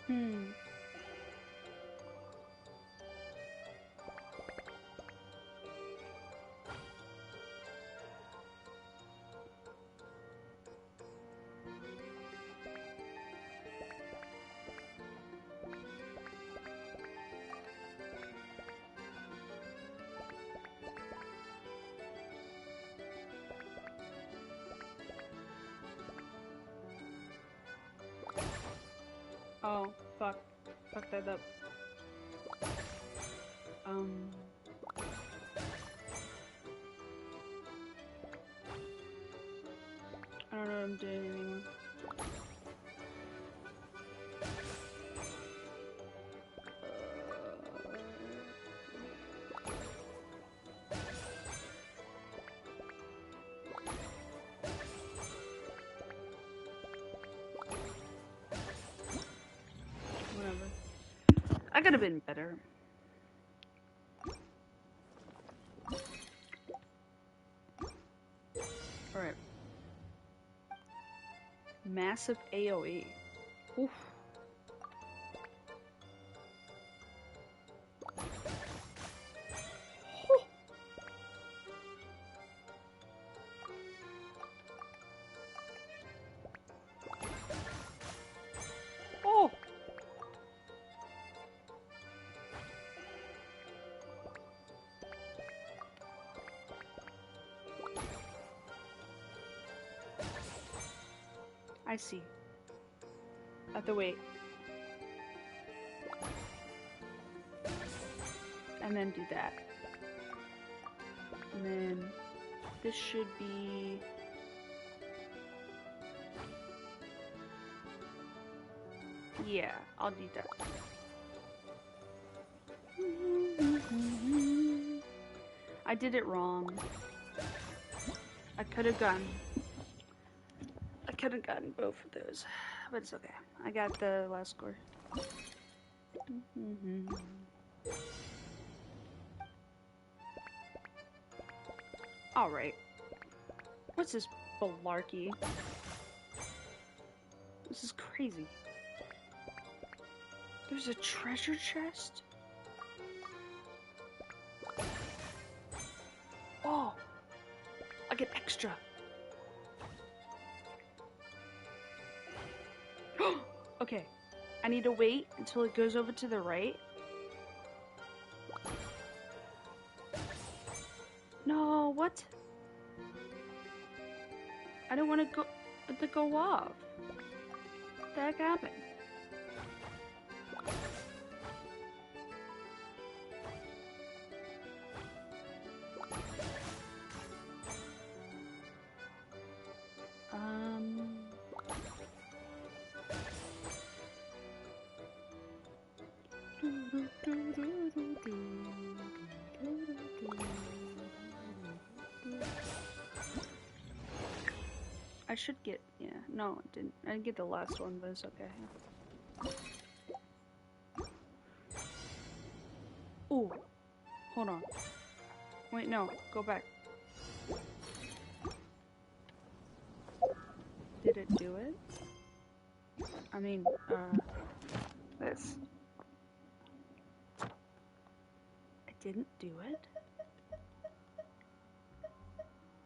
Hmm. Oh, fuck. Fuck that up. I don't know what I'm doing anymore. Whatever. I could have been better. Alright. Massive AoE. Oof. Oh! I see. I have to wait. And then do that. And then this should be... Yeah, I'll do that. I did it wrong. I could have gotten both of those, but it's okay. I got the last score. Alright. What's this malarkey? This is crazy. There's a treasure chest? Oh! I get extra. Okay. I need to wait until it goes over to the right. No, what? I don't want to go off. What the heck happened? I should get, yeah, no, I didn't. I didn't get the last one, but it's okay. Ooh, hold on. Wait, no, go back. Did it do it? I mean, this. It didn't do it?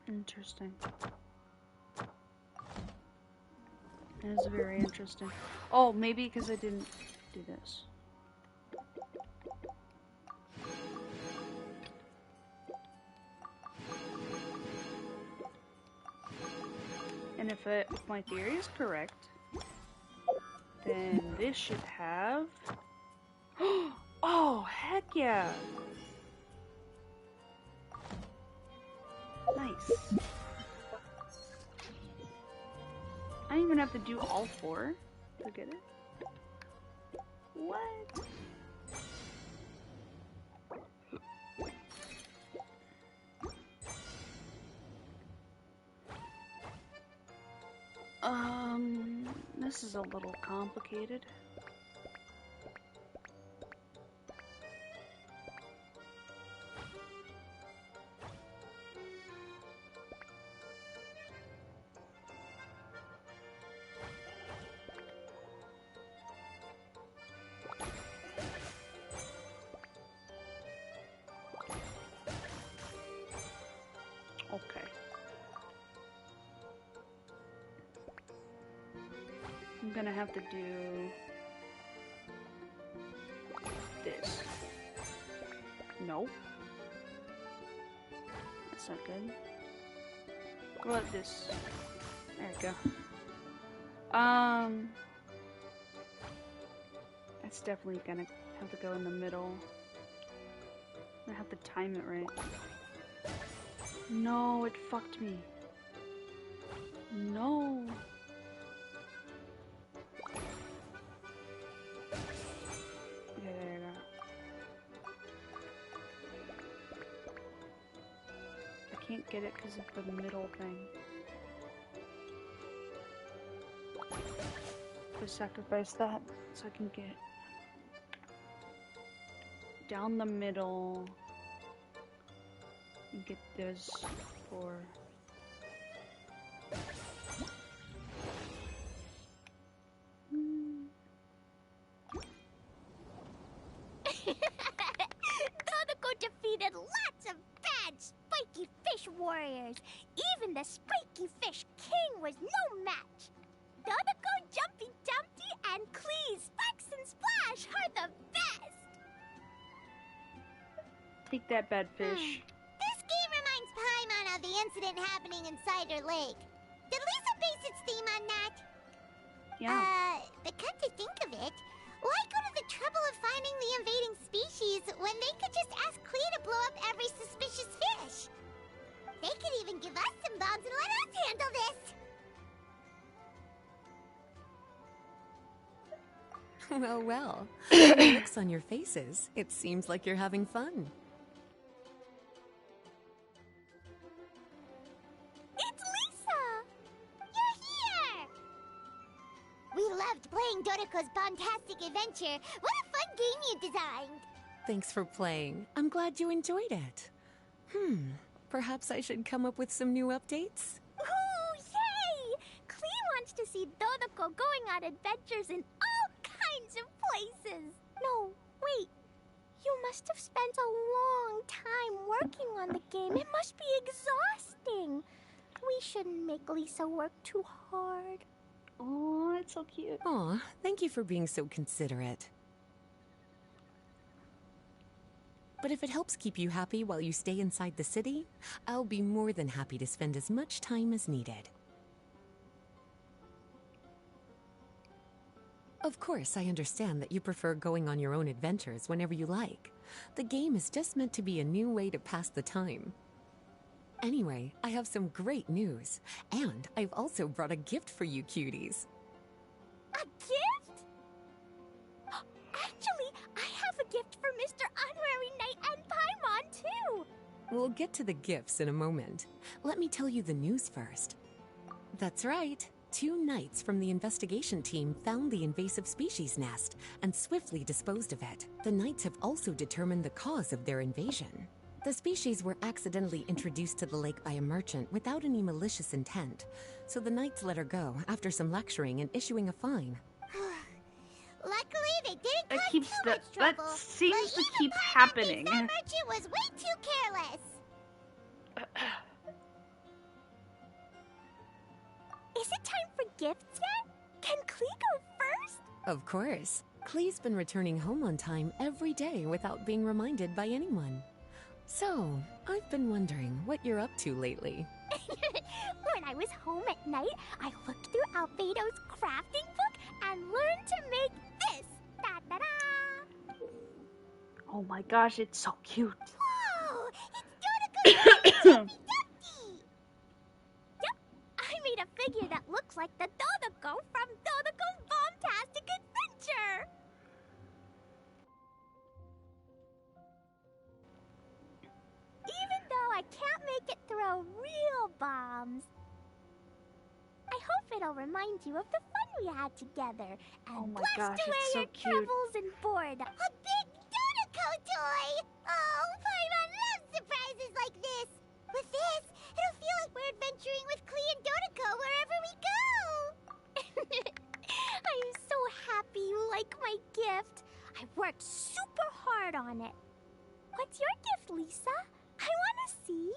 Interesting. That is very interesting. Oh, maybe because I didn't do this. And if my theory is correct, then this should have... Oh, heck yeah! Nice. I don't even have to do all four to get it. What? This is a little complicated. Okay. I'm gonna have to do this. No. That's not good. What about this? There we go. That's definitely gonna have to go in the middle. I have to time it right. No, it fucked me. No. Okay, there you go. I can't get it because of the middle thing. Just sacrifice that so I can get down the middle and get this for Dodoko defeated lots of bad spiky fish warriors. Even the spiky fish king was no match. Dodoko, Jumpy Dumpty, and Klee, Sparks and Splash are the best! take that, bad fish. This game reminds Paimon of the incident happening in Cider Lake. Did Lisa base its theme on that? Yeah. But come to think of it, why go to the trouble of finding the invading species when they could just ask Klee to blow up every suspicious fish? They could even give us some bombs and let us handle this! Well, well. From the looks on your faces, it seems like you're having fun. It's Lisa! You're here! We loved playing Dodoko's Bombastic Adventure. What a fun game you designed! Thanks for playing. I'm glad you enjoyed it. Perhaps I should come up with some new updates? Ooh, yay! Klee wants to see Dodoko going on adventures in all kinds of places. No, wait. You must have spent a long time working on the game. It must be exhausting. We shouldn't make Lisa work too hard. Oh, it's so cute. Aw, thank you for being so considerate. But if it helps keep you happy while you stay inside the city, I'll be more than happy to spend as much time as needed. Of course, I understand that you prefer going on your own adventures whenever you like. The game is just meant to be a new way to pass the time. Anyway, I have some great news. And I've also brought a gift for you cuties. A gift? Actually, I have a gift for Mr. Honorary Knight and Paimon, too. We'll get to the gifts in a moment. Let me tell you the news first. That's right. 2 knights from the investigation team found the invasive species nest and swiftly disposed of it. The knights have also determined the cause of their invasion. The species were accidentally introduced to the lake by a merchant without any malicious intent, so the knights let her go after some lecturing and issuing a fine. Luckily, they didn't That cause keeps too much that trouble. seems to but keep even Paimon happening. thinks that merchant was way too careless. Is it time for gifts yet? Can Klee go first? Of course. Klee's been returning home on time every day without being reminded by anyone. So, I've been wondering what you're up to lately. When I was home at night, I looked through Albedo's crafting book and learned to make this. Da-da-da! Oh my gosh, it's so cute. Whoa! It's Dodoko's Jumpy Dumpty! Yep, I made a figure that looks like the Dodoko from Dodoko's Bombastic Adventure! Even though I can't make it throw real bombs, I hope it'll remind you of the fun we had together and Oh my blast gosh, away it's so your cute. troubles and boredom. A big Dodoko toy! Oh, Paimon loves surprises like this! With this, it'll feel like we're adventuring with Klee and Dodoko wherever we go! I'm so happy you like my gift. I worked super hard on it. What's your gift, Lisa? I want to see.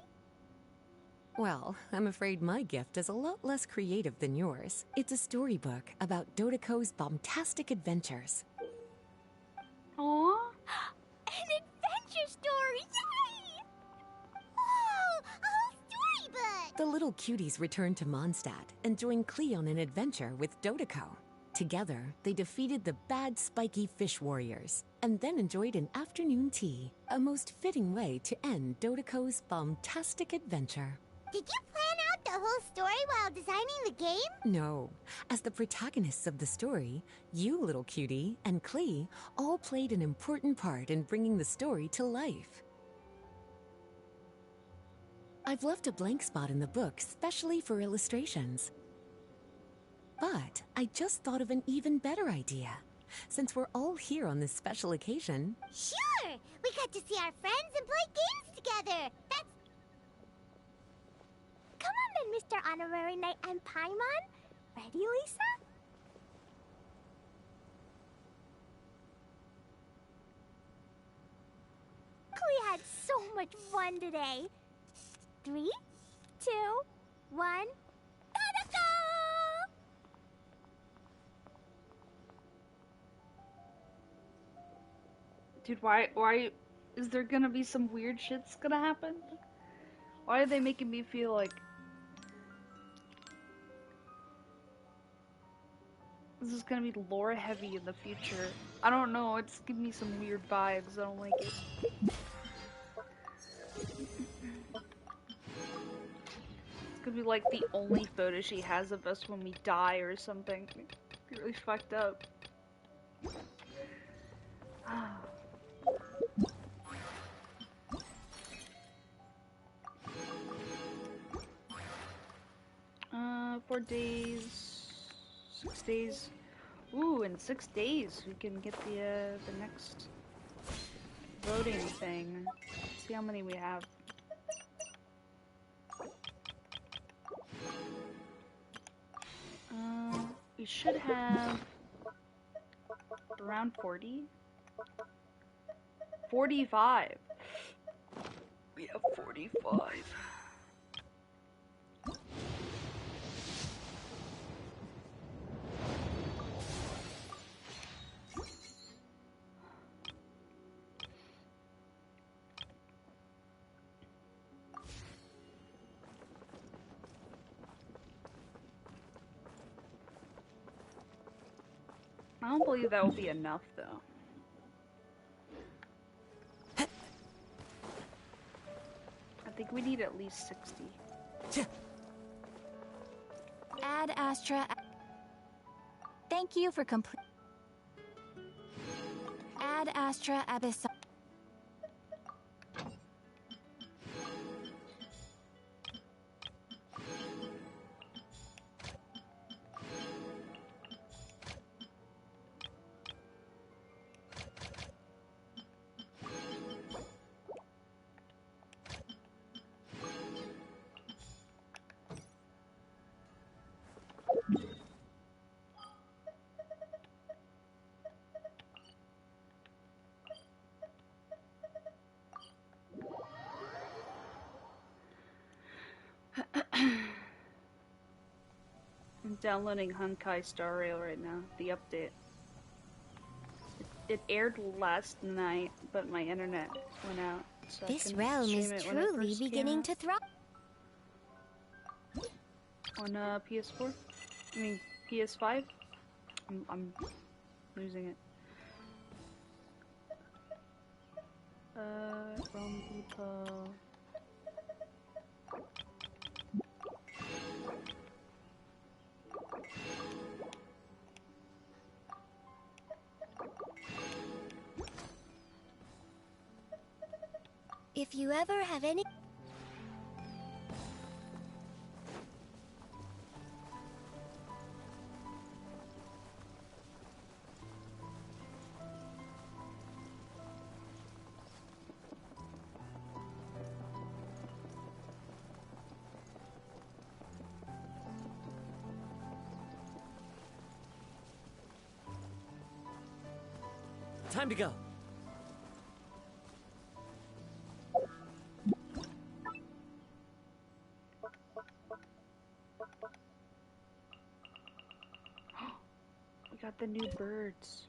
Well, I'm afraid my gift is a lot less creative than yours. It's a storybook about Dodoko's bombastic adventures. Aww. An adventure story! Yay! Whoa! A whole storybook! The little cuties return to Mondstadt and join Klee on an adventure with Dodoko. Together, they defeated the bad spiky fish warriors, and then enjoyed an afternoon tea, a most fitting way to end Dodoko's bombastic adventure. Did you plan out the whole story while designing the game? No. As the protagonists of the story, you, little cutie, and Klee all played an important part in bringing the story to life. I've left a blank spot in the book specially for illustrations. But I just thought of an even better idea. Since we're all here on this special occasion... Sure! We got to see our friends and play games together! That's... Come on then, Mr. Honorary Knight and Paimon. Ready, Lisa? We had so much fun today. 3, 2, 1, gotta go! Dude, why is there gonna be some weird shit's gonna happen? Why are they making me feel like this is gonna be lore heavy in the future? I don't know, it's giving me some weird vibes. I don't like it. It's gonna be like the only photo she has of us when we die or something. It's really fucked up. Ah. 4 days, 6 days. Ooh, in 6 days we can get the next voting thing. Let's see how many we have. We should have around 40. 45. We have 45. I don't believe that will be enough, though. I think we need at least 60. Ad Astra. Thank you for complete. Ad Astra Abyss. I'm downloading Honkai Star Rail right now, the update. It aired last night, but my internet went out. So This realm is truly beginning to thrive. On PS4? I mean, PS5? I'm losing it. From people. If you ever have any... Time to go. got the new birds.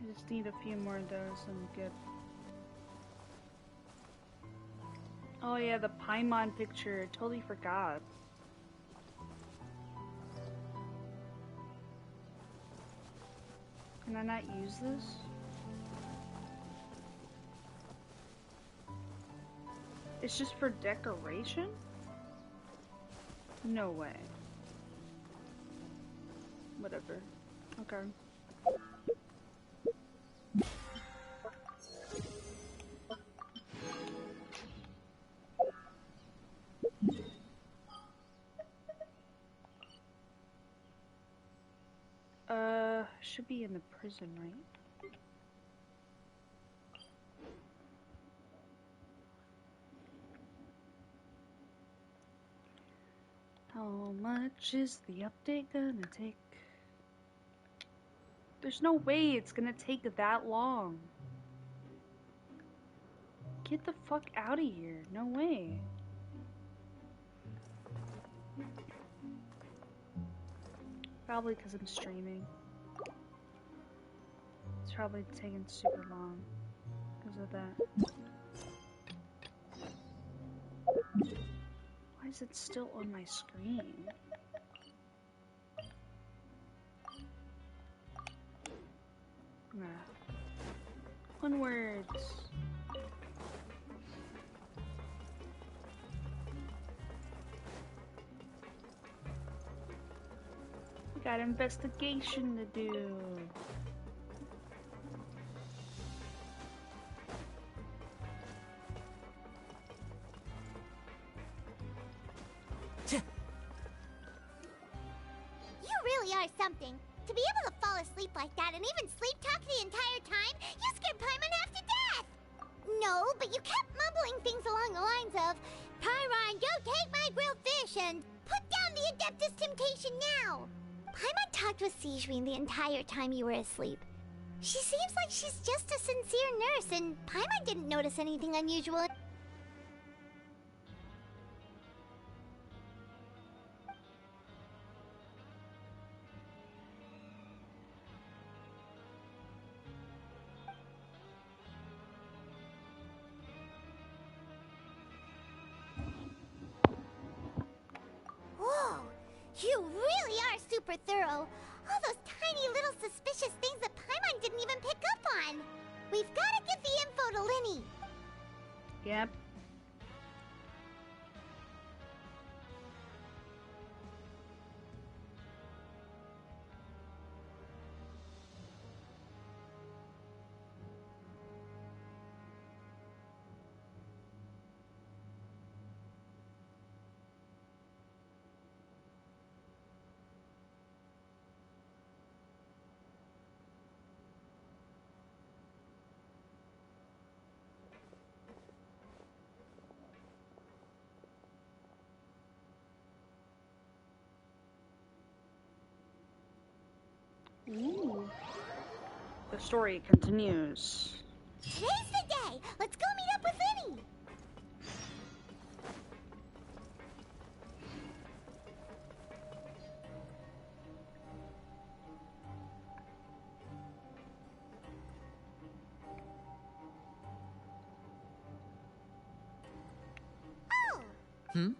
I just need a few more of those and good. Oh yeah, the Paimon picture. Totally forgot. Can I not use this? It's just for decoration? No way. Whatever. Okay. Should be in the prison, right? How much is the update gonna take? There's no way it's gonna take that long. Get the fuck out of here. No way. Probably because I'm streaming. It's probably taking super long because of that. Why is it still on my screen? Onwards. We got investigation to do. Something. To be able to fall asleep like that and even sleep talk the entire time, you scared Paimon half to death! No, but you kept mumbling things along the lines of, Pyron, don't take my grilled fish, and put down the Adeptus Temptation now! Paimon talked with Sijouin the entire time you were asleep. She seems like she's just a sincere nurse, and Paimon didn't notice anything unusual. You really are super thorough. All those tiny little suspicious things that Paimon didn't even pick up on. We've got to give the info to Linny. Yep. Ooh. The story continues. Today's the day! Let's go meet up with Linny! Oh! Hmm?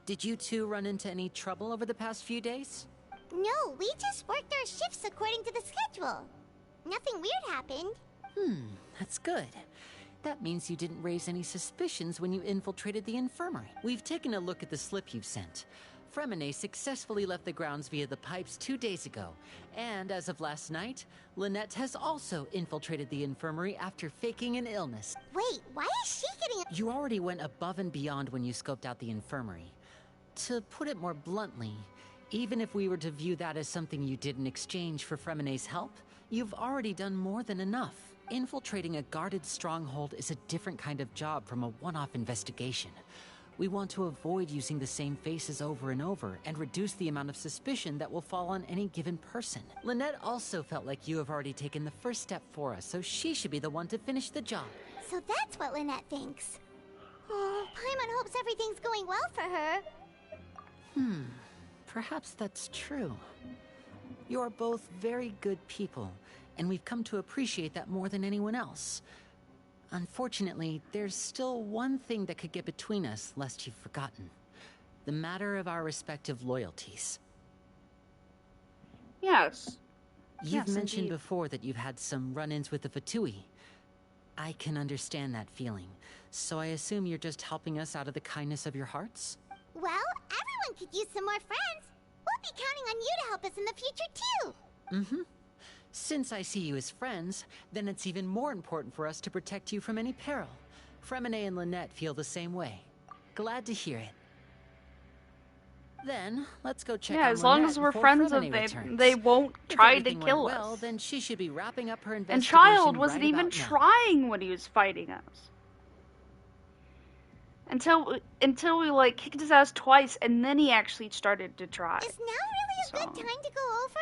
Did you two run into any trouble over the past few days? No, we just worked our shifts according to the schedule. Nothing weird happened. That's good. That means you didn't raise any suspicions when you infiltrated the infirmary. We've taken a look at the slip you've sent. Fremine successfully left the grounds via the pipes 2 days ago. And as of last night, Lynette has also infiltrated the infirmary after faking an illness. Wait, why is she getting a— You already went above and beyond when you scoped out the infirmary. To put it more bluntly, even if we were to view that as something you did in exchange for Fremine's help, you've already done more than enough. Infiltrating a guarded stronghold is a different kind of job from a one-off investigation. We want to avoid using the same faces over and over and reduce the amount of suspicion that will fall on any given person. Lynette also felt like you have already taken the first step for us, so she should be the one to finish the job. So that's what Lynette thinks. Oh, Paimon hopes everything's going well for her. Perhaps that's true. You're both very good people, and we've come to appreciate that more than anyone else. Unfortunately, there's still one thing that could get between us, lest you've forgotten. The matter of our respective loyalties. Yes. You've Yes, mentioned indeed. before that you've had some run-ins with the Fatui. I can understand that feeling, so I assume you're just helping us out of the kindness of your hearts? Well, everyone could use some more friends. We'll be counting on you to help us in the future, too. Since I see you as friends, then it's even more important for us to protect you from any peril. Fremine and Lynette feel the same way. Glad to hear it. Then, let's go check Yeah, on as long Lynette as we're before friends, Fremine they returns. won't If try to everything kill went us. well, then she should be wrapping up her And investigation Child wasn't right even about now. trying when he was fighting us. Until we like kicked his ass twice, and then he actually started to try. Is now really a good time to go over?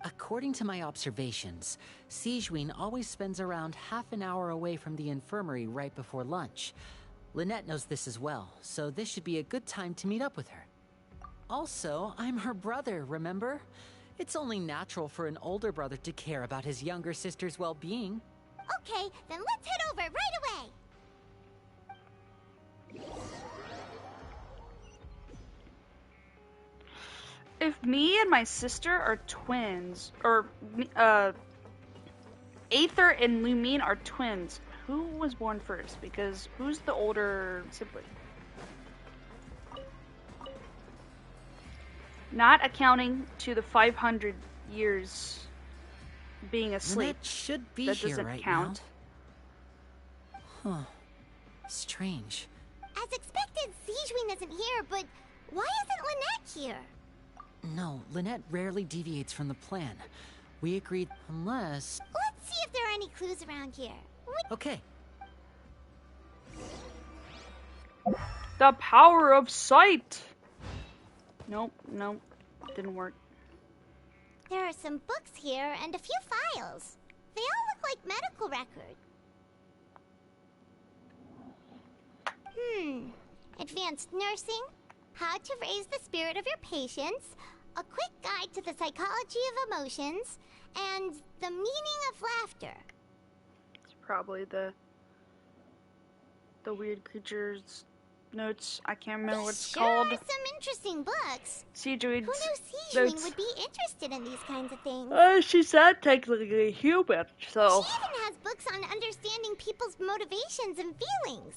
According to my observations, Sigewinne always spends around half an hour away from the infirmary right before lunch. Lynette knows this as well, so this should be a good time to meet up with her. Also, I'm her brother, remember? It's only natural for an older brother to care about his younger sister's well-being. Okay, then let's head over right away. If me and my sister are twins, or Aether and Lumine are twins, who was born first? Because who's the older sibling? Not accounting to the 500 years being asleep. Lynette should be That here doesn't right count. now. Huh. Strange. As expected, Sigewinne isn't here, but why isn't Lynette here? No, Lynette rarely deviates from the plan. We agreed unless... Let's see if there are any clues around here. Okay. The power of sight! Nope, didn't work. There are some books here and a few files. They all look like medical records. Advanced nursing, how to raise the spirit of your patients, a quick guide to the psychology of emotions, and the meaning of laughter. It's probably the weird creatures notes. I can't remember what it's Sure called. are some interesting books. Sigewinne's Who knew Sigewinne notes. would be interested in these kinds of things? She's not technically human, so... She even has books on understanding people's motivations and feelings.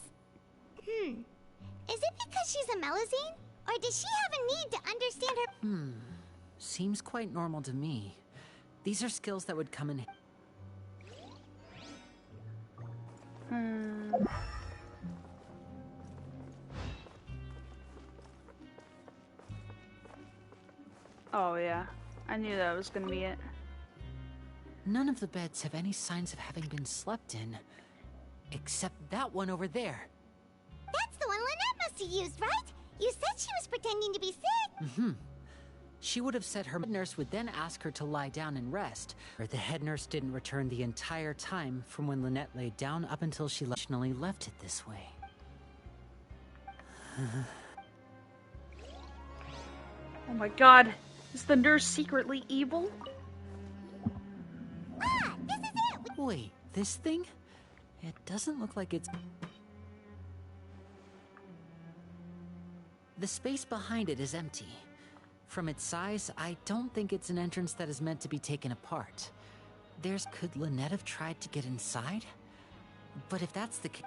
Is it because she's a Melusine? Or does she have a need to understand her... Seems quite normal to me. These are skills that would come in... Oh yeah, I knew that was gonna be it. None of the beds have any signs of having been slept in. Except that one over there. That's the one Lynette must have used, right? You said she was pretending to be sick. She would have said her nurse would then ask her to lie down and rest, or the head nurse didn't return the entire time from when Lynette laid down up until she intentionally left it this way. Oh my god, is the nurse secretly evil? Ah, this is it! Wait, this thing? It doesn't look like it's... The space behind it is empty. From its size, I don't think it's an entrance that is meant to be taken apart. Could Lynette have tried to get inside? But if that's the case...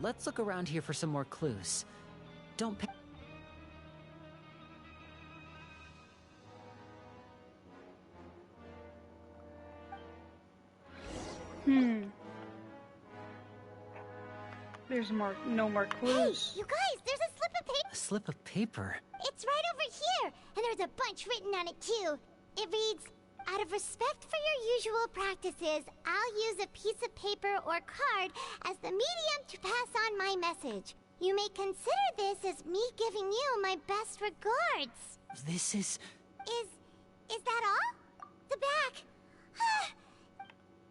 Let's look around here for some more clues. Don't pay... There's no more Hey, clues. you guys, there's a slip of paper. A slip of paper? It's right over here, and there's a bunch written on it too. It reads, out of respect for your usual practices, I'll use a piece of paper or card as the medium to pass on my message. You may consider this as me giving you my best regards. This is... Is that all? The back.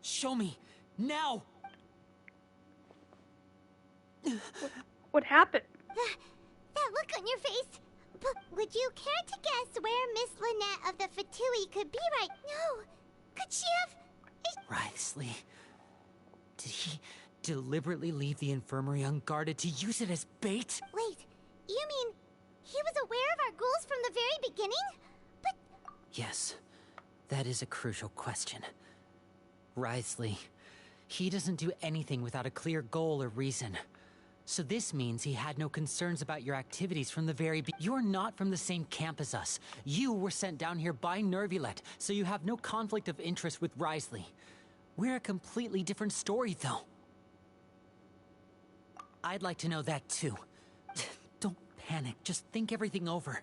Show me! Now! What happened? That look on your face. But would you care to guess where Miss Lynette of the Fatui could be right now? Could she have... Wriothesley. Did he deliberately leave the infirmary unguarded to use it as bait? Wait, you mean he was aware of our goals from the very beginning? But... Yes, that is a crucial question. Wriothesley, he doesn't do anything without a clear goal or reason. So this means he had no concerns about your activities from the very beginning. You're not from the same camp as us. You were sent down here by Nervulet, so you have no conflict of interest with Wriothesley. We're a completely different story, though. I'd like to know that, too. Don't panic. Just think everything over.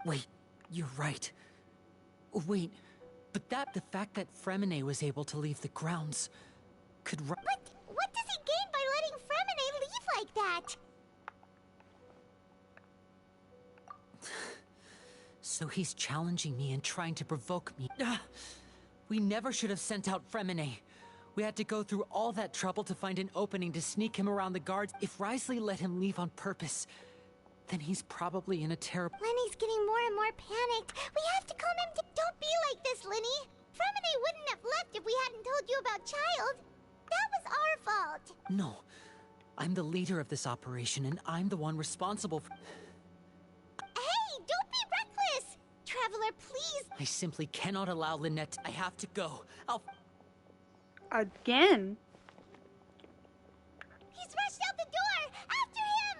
Wait, you're right. Wait, but the fact that Fremine was able to leave the grounds could... But what does he gain by letting Fremine leave like that? So he's challenging me and trying to provoke me. We never should have sent out Fremine. We had to go through all that trouble to find an opening to sneak him around the guards. If Wriothesley let him leave on purpose, then he's probably in a terrible... Lenny's getting more and more panicked. We have to calm him down. Don't be like this, Lenny. Fremine wouldn't have left if we hadn't told you about Child. That was our fault. No. I'm the leader of this operation, and I'm the one responsible for... Hey, don't be reckless! Traveler, please! I simply cannot allow Lynette... I have to go. I'll... Again? He's rushed out the door! After him!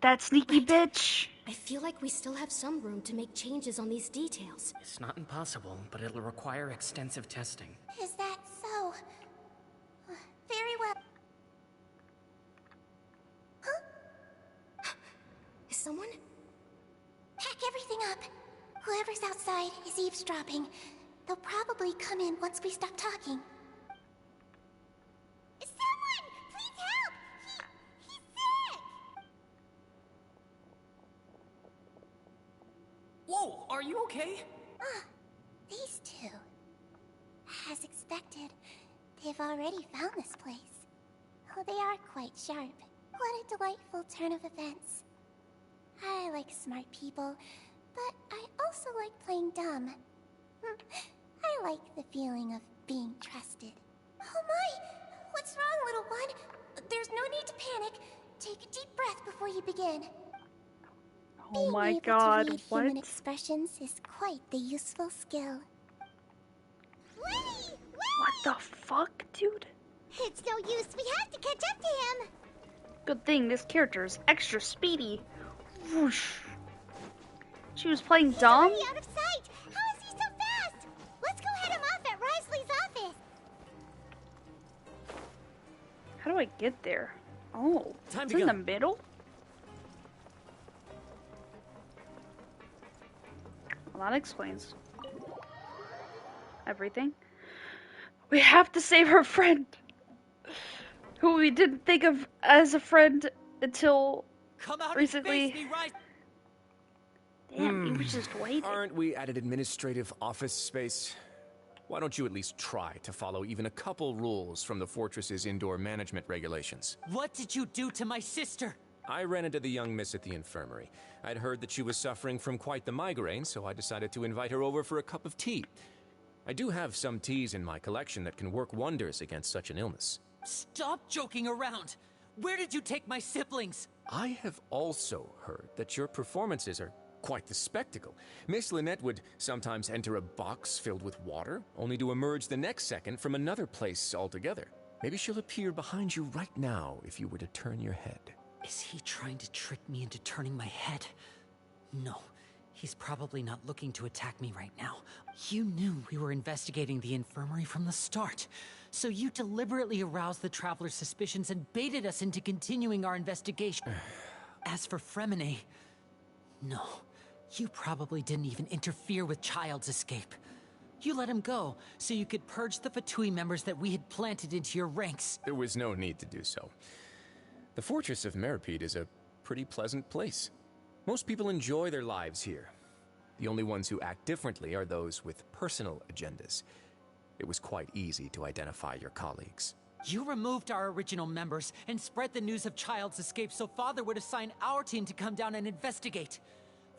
That sneaky bitch! I feel like we still have some room to make changes on these details. It's not impossible, but it'll require extensive testing. Is that so? Very well. Huh? Is someone? Pack everything up. Whoever's outside is eavesdropping. They'll probably come in once we stop talking. Someone! Please help! He's sick! Whoa, are you okay? These two. As expected, they've already found this place. Oh, they are quite sharp. What a delightful turn of events. I like smart people, but I also like playing dumb. I like the feeling of being trusted. Oh my! What's wrong, little one? There's no need to panic. Take a deep breath before you begin. Oh my Being able god, to read what? human expressions is quite the useful skill. Lenny! What the fuck, dude? It's no use. We have to catch up to him. Good thing this character is extra speedy. Whoosh. She was playing dumb? He's already out of sight. How is he so fast? Let's go head him off at Wriothesley's office. How do I get there? Oh, Time it's to in go. the middle? Well, that explains everything. We have to save her friend, who we didn't think of as a friend until Come out recently. and face me, right? Damn, he was just waiting. Aren't we at an administrative office space? Why don't you at least try to follow even a couple rules from the fortress's indoor management regulations? What did you do to my sister? I ran into the young miss at the infirmary. I'd heard that she was suffering from quite the migraine, so I decided to invite her over for a cup of tea. I do have some teas in my collection that can work wonders against such an illness. Stop joking around! Where did you take my siblings? I have also heard that your performances are quite the spectacle. Miss Lynette would sometimes enter a box filled with water, only to emerge the next second from another place altogether. Maybe she'll appear behind you right now if you were to turn your head. Is he trying to trick me into turning my head? No, he's probably not looking to attack me right now. You knew we were investigating the infirmary from the start, so you deliberately aroused the traveler's suspicions and baited us into continuing our investigation. As for Fremine, no, you probably didn't even interfere with Child's escape. You let him go so you could purge the Fatui members that we had planted into your ranks. There was no need to do so. The fortress of Meripede is a pretty pleasant place. Most people enjoy their lives here. The only ones who act differently are those with personal agendas. It was quite easy to identify your colleagues. You removed our original members and spread the news of Child's escape so Father would assign our team to come down and investigate.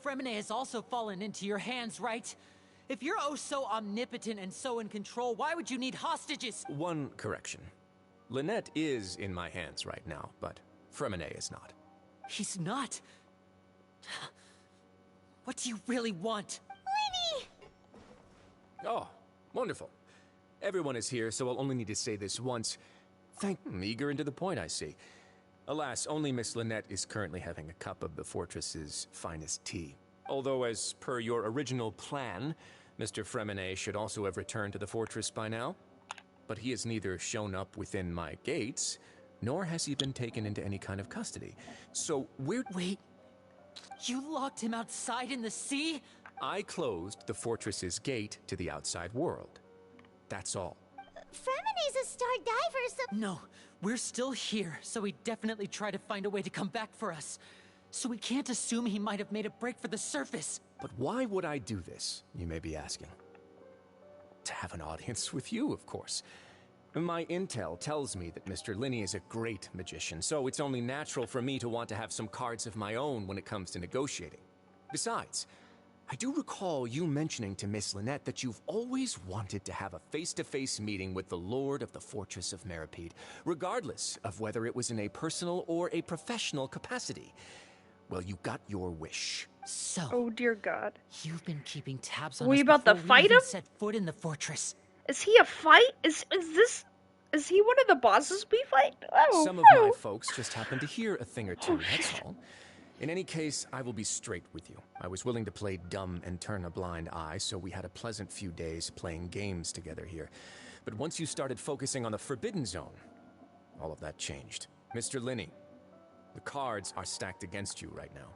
Fremine has also fallen into your hands, right? If you're oh so omnipotent and so in control, why would you need hostages? One correction. Lynette is in my hands right now, but Fremine is not. He's not. What do you really want? Lenny! Oh, wonderful. Everyone is here, so I'll only need to say this once. Eager and to the point, I see. Alas, only Miss Lynette is currently having a cup of the fortress's finest tea. Although, as per your original plan, Mr. Fremine should also have returned to the fortress by now. But he has neither shown up within my gates, nor has he been taken into any kind of custody. So we're... Wait, you locked him outside in the sea? I closed the fortress's gate to the outside world. That's all. Fremine's a star diver, so... No, we're still here, so he definitely tried to find a way to come back for us. So we can't assume he might have made a break for the surface. But why would I do this, you may be asking? To have an audience with you, of course. My intel tells me that Mr. Linney is a great magician, so it's only natural for me to want to have some cards of my own when it comes to negotiating. Besides, I do recall you mentioning to Miss Lynette that you've always wanted to have a face-to-face meeting with the Lord of the Fortress of Meripede, regardless of whether it was in a personal or a professional capacity. Well, you got your wish. So, Oh dear God. you've been keeping tabs on We us about to before we fight even him? set foot in the fortress. Is he a fight? Is he one of the bosses we fight? Oh, Some of no. my folks just happened to hear a thing or two, that's all. In any case, I will be straight with you. I was willing to play dumb and turn a blind eye, so we had a pleasant few days playing games together here. But once you started focusing on the Forbidden Zone, all of that changed. Mr. Linney, the cards are stacked against you right now.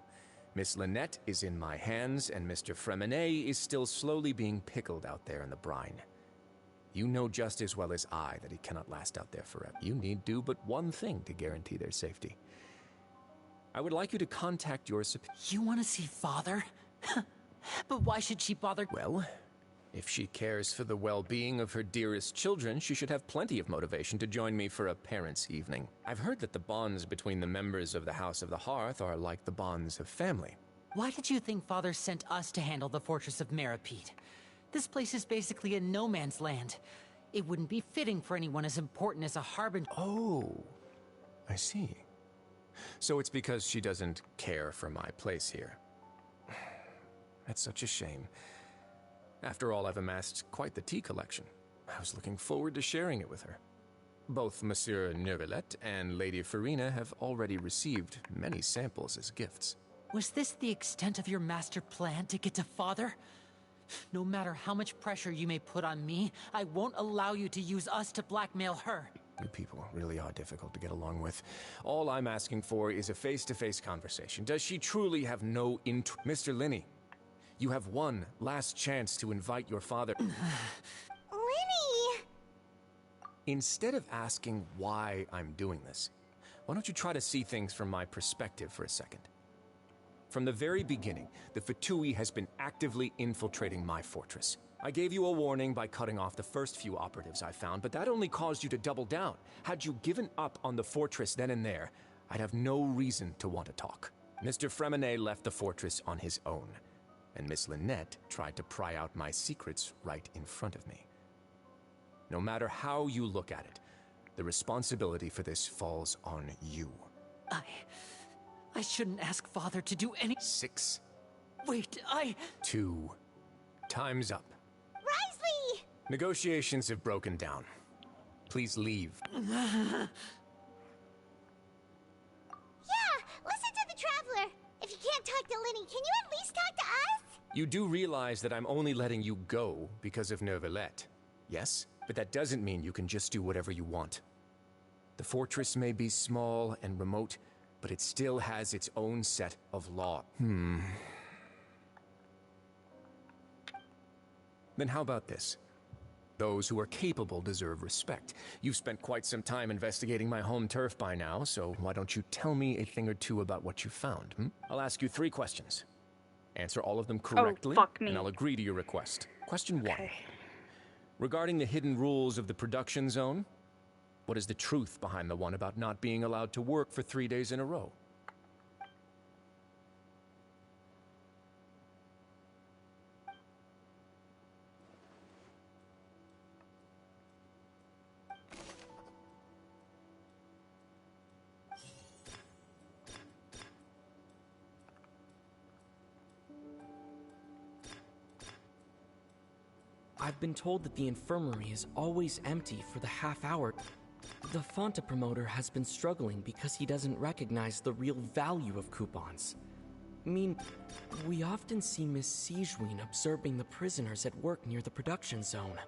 Miss Lynette is in my hands, and Mr. Fremine is still slowly being pickled out there in the brine. You know just as well as I that he cannot last out there forever. You need do but one thing to guarantee their safety. I would like you to contact your You want to see Father? But why should she bother? Well, if she cares for the well-being of her dearest children, she should have plenty of motivation to join me for a parents' evening. I've heard that the bonds between the members of the House of the Hearth are like the bonds of family. Why did you think Father sent us to handle the Fortress of Meripede? This place is basically a no man's land. It wouldn't be fitting for anyone as important as a harbinger. Oh, I see. So it's because she doesn't care for my place here. That's such a shame. After all, I've amassed quite the tea collection. I was looking forward to sharing it with her. Both Monsieur Neuvillette and Lady Farina have already received many samples as gifts. Was this the extent of your master plan to get to Father? No matter how much pressure you may put on me, I won't allow you to use us to blackmail her. You people really are difficult to get along with. All I'm asking for is a face-to-face conversation. Does she truly have no Mr. Linney, you have one last chance to invite your father. Lenny! Instead of asking why I'm doing this, why don't you try to see things from my perspective for a second? From the very beginning, the Fatui has been actively infiltrating my fortress. I gave you a warning by cutting off the first few operatives I found, but that only caused you to double down. Had you given up on the fortress then and there, I'd have no reason to want to talk. Mr. Fremine left the fortress on his own, and Miss Lynette tried to pry out my secrets right in front of me. No matter how you look at it, the responsibility for this falls on you. I shouldn't ask Father to do any— 6. Wait, 2. Time's up. Risley! Negotiations have broken down. Please leave. Yeah, listen to the Traveler. If you can't talk to Lenny, can you at least talk to us? You do realize that I'm only letting you go because of Neuvillette, yes? But that doesn't mean you can just do whatever you want. The fortress may be small and remote, but it still has its own set of laws. Then how about this? Those who are capable deserve respect. You've spent quite some time investigating my home turf by now, so why don't you tell me a thing or two about what you found, I'll ask you 3 questions. Answer all of them correctly, fuck me. and I'll agree to your request. Question 1. Okay. Regarding the hidden rules of the production zone, what is the truth behind the one about not being allowed to work for 3 days in a row? I've been told that the infirmary is always empty for the half hour. The Fonta promoter has been struggling because he doesn't recognize the real value of coupons. We often see Miss Sijween observing the prisoners at work near the production zone.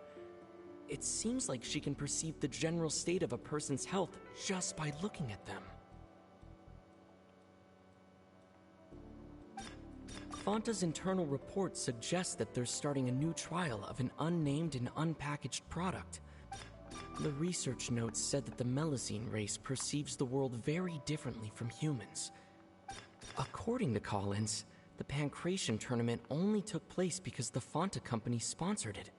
It seems like she can perceive the general state of a person's health just by looking at them. Fonta's internal report suggests that they're starting a new trial of an unnamed and unpackaged product. The research notes said that the Melazine race perceives the world very differently from humans. According to Collins, the Pancration tournament only took place because the Fonta company sponsored it.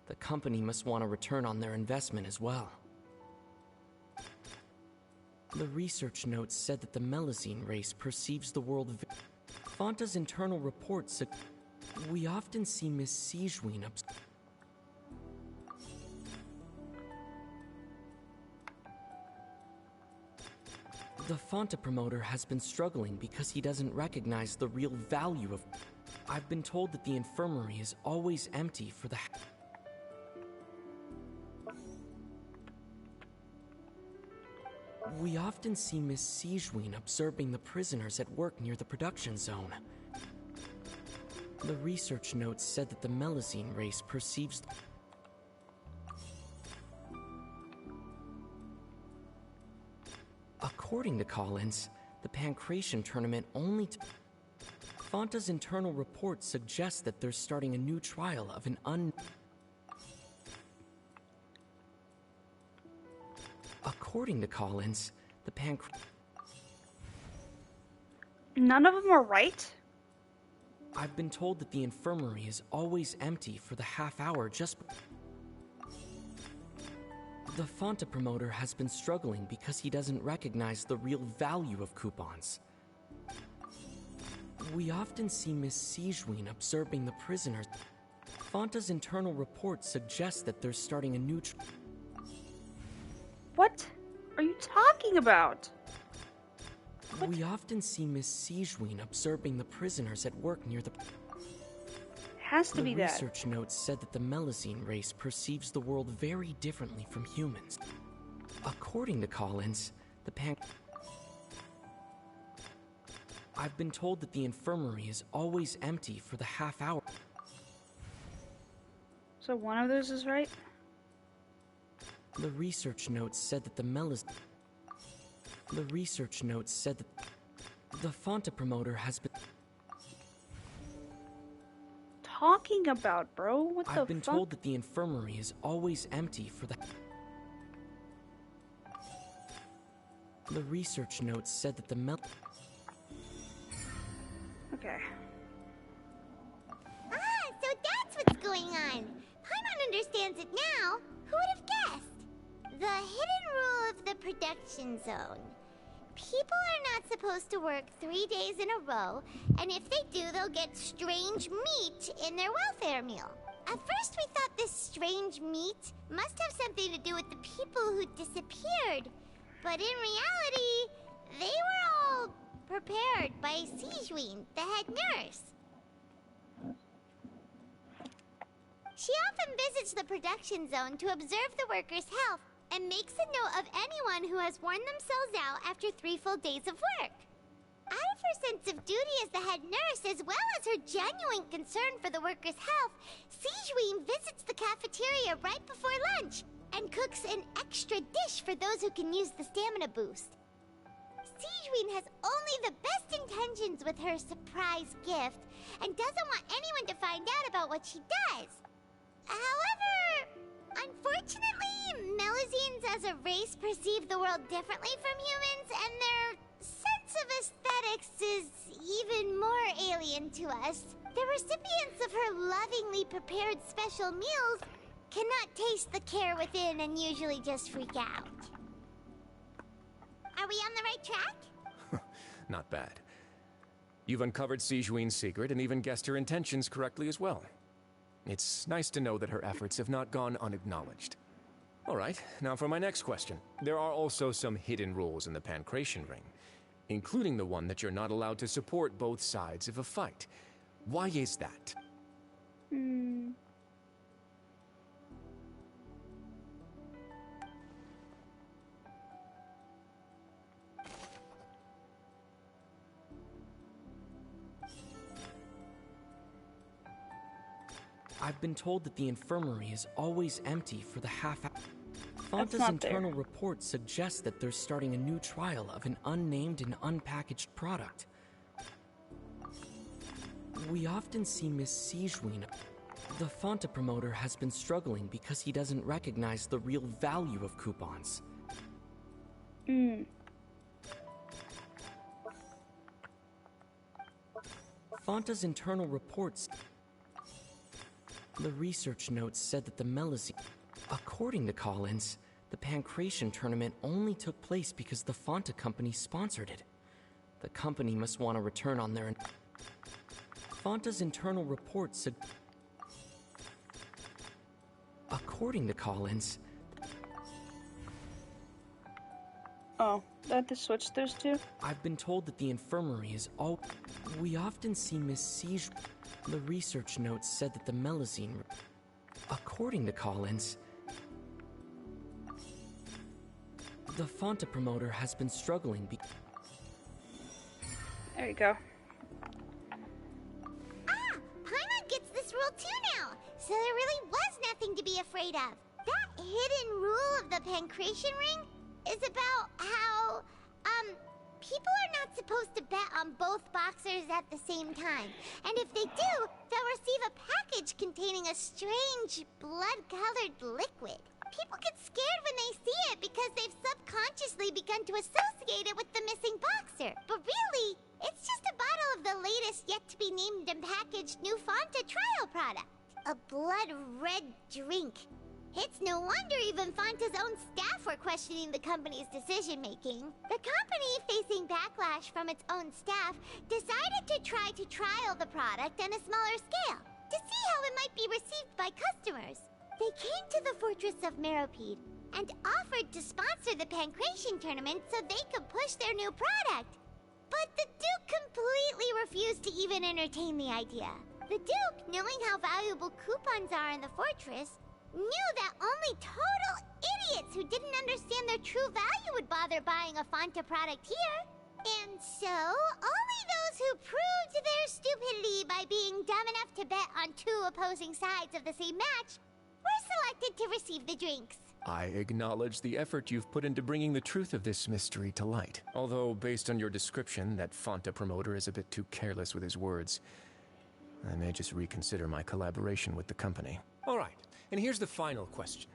The company must want a return on their investment as well. The research notes said that the Melazine race perceives the world Fonta's internal reports we often see Miss Sijween The Fonta promoter has been struggling because he doesn't recognize the real value of I've been told that the infirmary is always empty for the We often see Miss Sijween observing the prisoners at work near the production zone. The research notes said that the Melazine race perceives According to Collins, the Pancration tournament only Fonta's internal report suggests that they're starting a new trial of an According to Collins, the None of them are right? I've been told that the infirmary is always empty for the half hour just The Fonta promoter has been struggling because he doesn't recognize the real value of coupons. We often see Miss Sijween observing the prisoners. Fonta's internal report suggests that they're starting a new What are you talking about? We often see Miss Sijween observing the prisoners at work near the Has to be The that. research notes said that the Melazine race perceives the world very differently from humans. According to Collins, the I've been told that the infirmary is always empty for the half hour. So one of those is right? The research notes said that the research notes said that the Fonta promoter has been Talking about, bro? What the fuck? I've been told that the infirmary is always empty for the research notes said that the Okay. Ah, so that's what's going on. Paimon understands it now. Who would have guessed? The hidden rule of the production zone. People are not supposed to work 3 days in a row, and if they do, they'll get strange meat in their welfare meal. At first, we thought this strange meat must have something to do with the people who disappeared. But in reality, they were all prepared by Sijween, the head nurse. She often visits the production zone to observe the workers' health and makes a note of anyone who has worn themselves out after 3 full days of work. Out of her sense of duty as the head nurse, as well as her genuine concern for the workers' health, Sijween visits the cafeteria right before lunch and cooks an extra dish for those who can use the stamina boost. Sijween has only the best intentions with her surprise gift and doesn't want anyone to find out about what she does. However, unfortunately, Melazines as a race perceive the world differently from humans, and their sense of aesthetics is even more alien to us. Princess. The recipients of her lovingly prepared special meals cannot taste the care within and usually just freak out. Are we on the right track? Not bad. You've uncovered Sijouin's secret and even guessed her intentions correctly as well. It's nice to know that her efforts have not gone unacknowledged. All right, now for my next question. There are also some hidden rules in the Pancration Ring, including the one that you're not allowed to support both sides of a fight. Why is that? I've been told that the infirmary is always empty for the half-hour. Fanta's internal report suggests that they're starting a new trial of an unnamed and unpackaged product. We often see Miss Sijouin. The Fanta promoter has been struggling because he doesn't recognize the real value of coupons. Fanta's internal reports... The research notes said that the Melusine... According to Collins, the Pancration tournament only took place because the Fanta company sponsored it. The company must want a return on their... Fanta's internal reports said... According to Collins... Oh, do I have to switch those two? I've been told that the infirmary is all... We often see Miss Siege... The research notes said that the Melusine... According to Collins... The Fanta promoter has been struggling There you go. Paimon gets this rule too now, so there really was nothing to be afraid of. That hidden rule of the Pancration Ring is about how, people are not supposed to bet on both boxers at the same time. And if they do, they'll receive a package containing a strange, blood-colored liquid. People get scared when they see it because they've subconsciously begun to associate it with the missing boxer. But really, it's just a bottle of the latest yet-to-be-named and packaged new Fanta trial product. A blood-red drink. It's no wonder even Fanta's own staff were questioning the company's decision-making. The company, facing backlash from its own staff, decided to try to trial the product on a smaller scale to see how it might be received by customers. They came to the fortress of Meropide and offered to sponsor the Pancration tournament so they could push their new product. But the Duke completely refused to even entertain the idea. The Duke, knowing how valuable coupons are in the fortress, knew that only total idiots who didn't understand their true value would bother buying a Fanta product here. And so, only those who proved their stupidity by being dumb enough to bet on two opposing sides of the same match were selected to receive the drinks. I acknowledge the effort you've put into bringing the truth of this mystery to light. Although, based on your description, that Fanta promoter is a bit too careless with his words. I may just reconsider my collaboration with the company. All right, and here's the final question.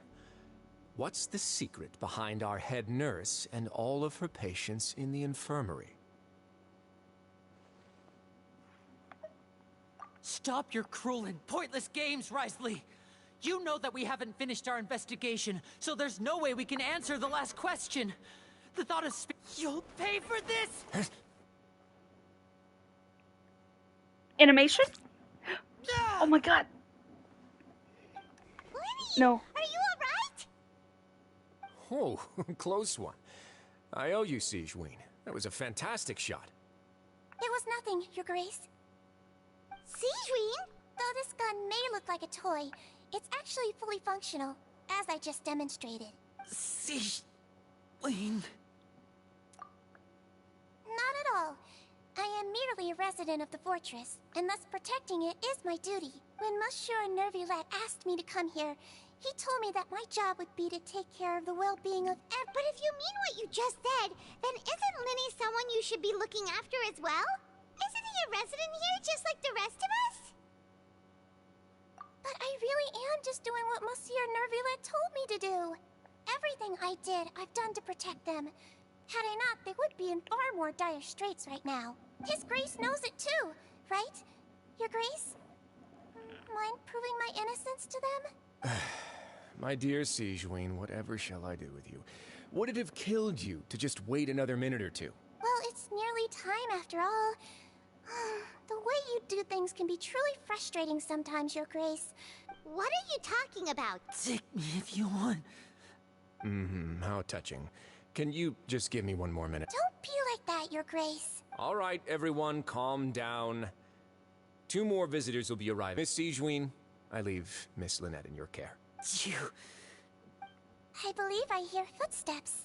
What's the secret behind our head nurse and all of her patients in the infirmary? Stop your cruel and pointless games, Risley! You know that we haven't finished our investigation, so there's no way we can answer the last question. The thought of you'll pay for this! Animation? Oh my god. Lenny, No. are you alright? Oh, close one. I owe you, Sijouin. That was a fantastic shot. It was nothing, Your Grace. Sijouin? Though this gun may look like a toy, it's actually fully functional, as I just demonstrated. Sijouin. Not at all. I am merely a resident of the fortress, and thus protecting it is my duty. When Monsieur Nervulette asked me to come here, he told me that my job would be to take care of the well-being of But if you mean what you just said, then isn't Lenny someone you should be looking after as well? Isn't he a resident here just like the rest of us? But I really am just doing what Monsieur Nervulette told me to do. Everything I did, I've done to protect them. Had I not, they would be in far more dire straits right now. His Grace knows it too, right? Your Grace? Mind proving my innocence to them? My dear Sigewinne, whatever shall I do with you? Would it have killed you to just wait another minute or two? Well, it's nearly time after all. The way you do things can be truly frustrating sometimes, Your Grace. What are you talking about? Take me if you want. How touching. Can you just give me one more minute? Don't be like that, Your Grace. All right, everyone, calm down. 2 more visitors will be arriving. Miss Sigewinne, I leave Miss Lynette in your care. You... I believe I hear footsteps.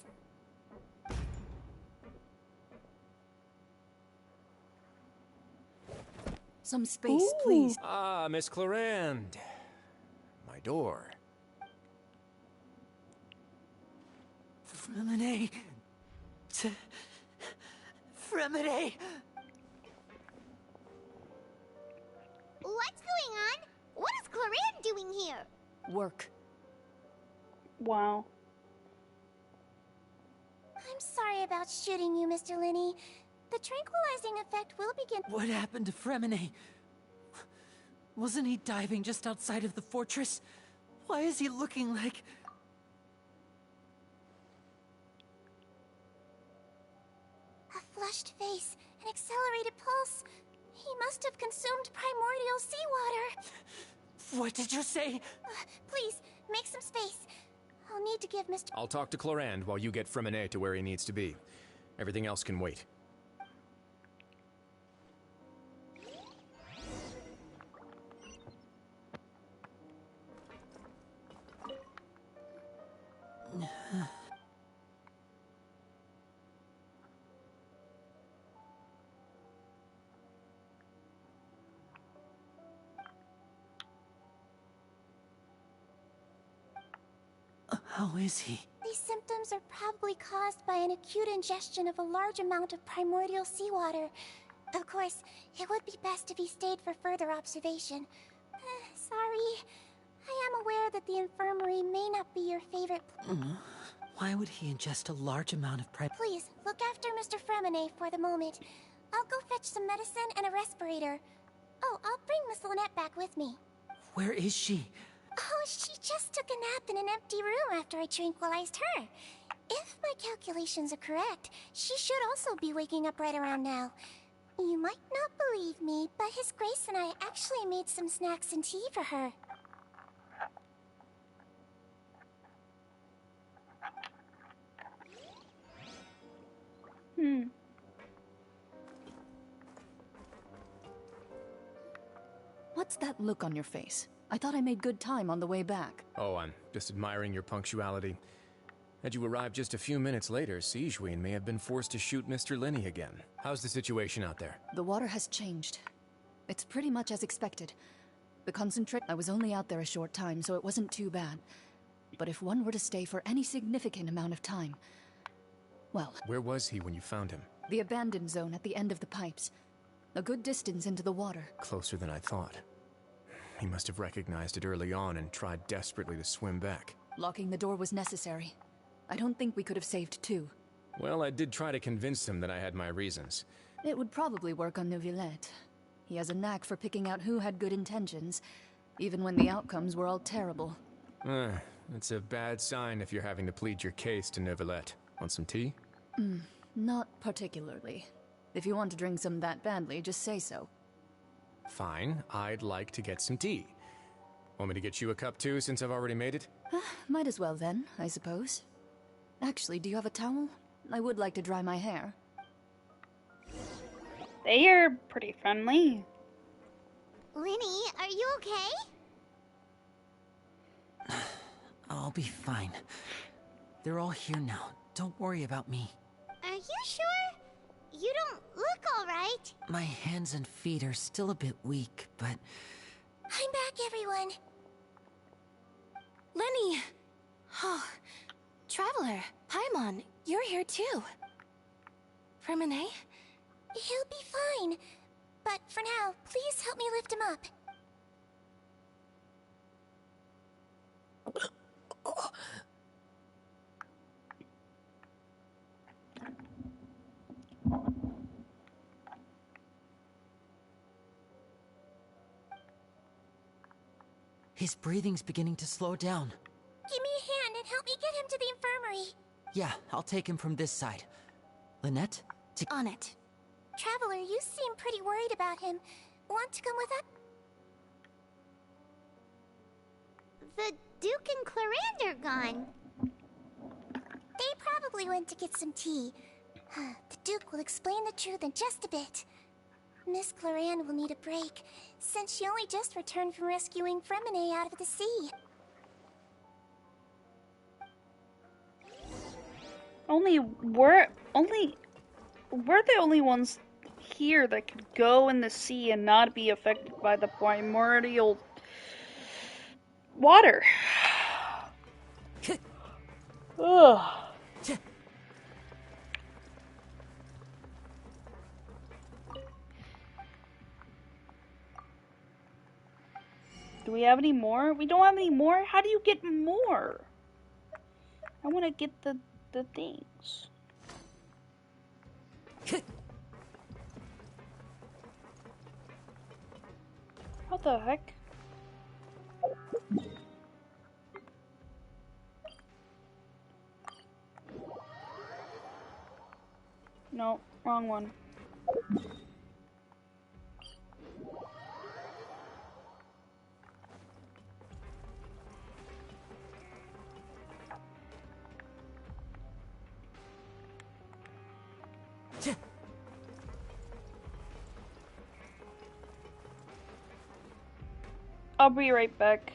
Some space, please. Ah, Miss Clarande. My door. Fremine... Fremine... What's going on? What is Clarande doing here? Work. Wow. I'm sorry about shooting you, Mr. Linney. The tranquilizing effect will begin. What happened to Fremine? Wasn't he diving just outside of the fortress? Why is he looking like... A flushed face, an accelerated pulse. He must have consumed primordial seawater. What did you say? Please, make some space. I'll need to give Mr. I'll talk to Clarande while you get Fremine to where he needs to be. Everything else can wait. How is he? These symptoms are probably caused by an acute ingestion of a large amount of primordial seawater. Of course, it would be best if he stayed for further observation. Sorry. I am aware that the infirmary may not be your favorite Why would he ingest a large amount of Please, look after Mr. Fremine for the moment. I'll go fetch some medicine and a respirator. Oh, I'll bring Miss Lynette back with me. Where is she? Oh, she just took a nap in an empty room after I tranquilized her. If my calculations are correct, she should also be waking up right around now. You might not believe me, but His Grace and I actually made some snacks and tea for her. What's that look on your face? I thought I made good time on the way back. Oh, I'm just admiring your punctuality. Had you arrived just a few minutes later, Sigewinne may have been forced to shoot Mr. Linney again. How's the situation out there? The water has changed. It's pretty much as expected. The concentrate... I was only out there a short time, so it wasn't too bad. But if one were to stay for any significant amount of time... Well... Where was he when you found him? The abandoned zone at the end of the pipes. A good distance into the water. Closer than I thought. He must have recognized it early on and tried desperately to swim back. Locking the door was necessary. I don't think we could have saved 2. Well, I did try to convince him that I had my reasons. It would probably work on Neuvillette. He has a knack for picking out who had good intentions, even when the outcomes were all terrible. It's a bad sign if you're having to plead your case to Neuvillette. Want some tea? Not particularly. If you want to drink some that badly, just say so. Fine, I'd like to get some tea. Want me to get you a cup too, since I've already made it? Might as well then, I suppose. Actually, do you have a towel? I would like to dry my hair. They are pretty friendly. Linny, are you okay? I'll be fine. They're all here now. Don't worry about me. Are you sure? You don't look alright. My hands and feet are still a bit weak, but... I'm back, everyone. Lenny! Oh, Traveler, Paimon, you're here too. Fremine? He'll be fine. But for now, please help me lift him up. His breathing's beginning to slow down. Give me a hand and help me get him to the infirmary. Yeah, I'll take him from this side. Lynette? On it. Traveler, you seem pretty worried about him. Want to come with us? The Duke and Clarande are gone. They probably went to get some tea. The Duke will explain the truth in just a bit. Miss Clarande will need a break, since she only just returned from rescuing Fremine out of the sea. We're the only ones here that could go in the sea and not be affected by the primordial water. Ugh. Do we have any more? We don't have any more? How do you get more? I want to get the things. What the heck? No, wrong one. I'll be right back.